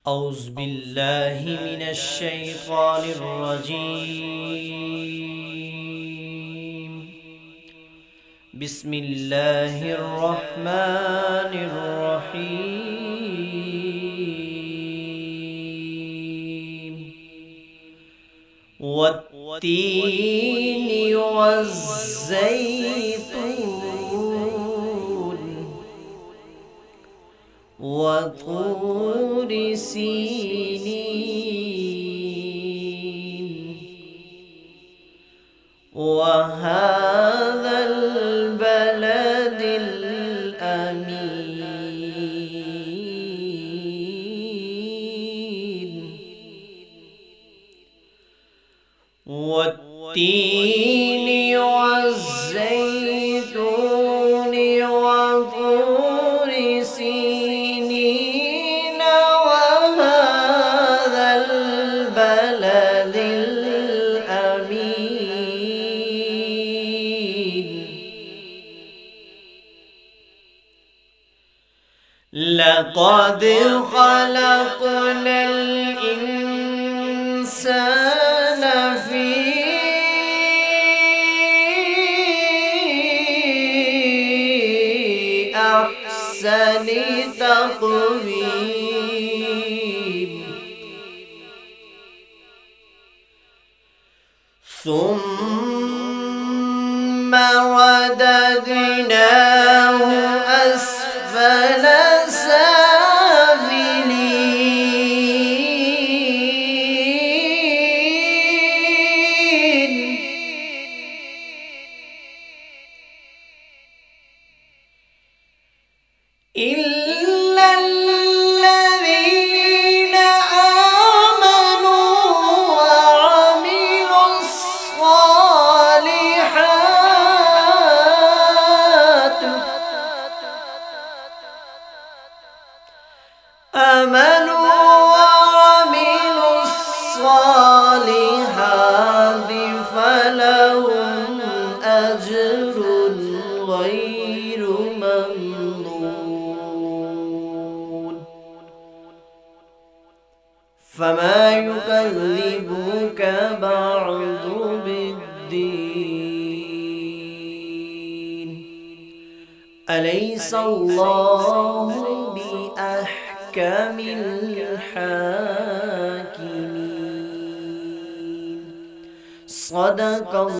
أعوذ بالله من الشيطان الرجيم. بسم الله الرحمن الرحيم. والتين والزيتون وطور سينين وهذا البلد الأمين. والتين والزيتون وطور سينين وهذا البلد الأمين. لقد خلقنا الإنسان في أحسن تقويم ثم رددناه أسفل سافلين. إلا الذين آمنوا وعملوا الصالحات فلهم أجر غير ممنون. فما يكذبك بعد بالدين. أليس الله بأحكم الحاكمين. صدق الله.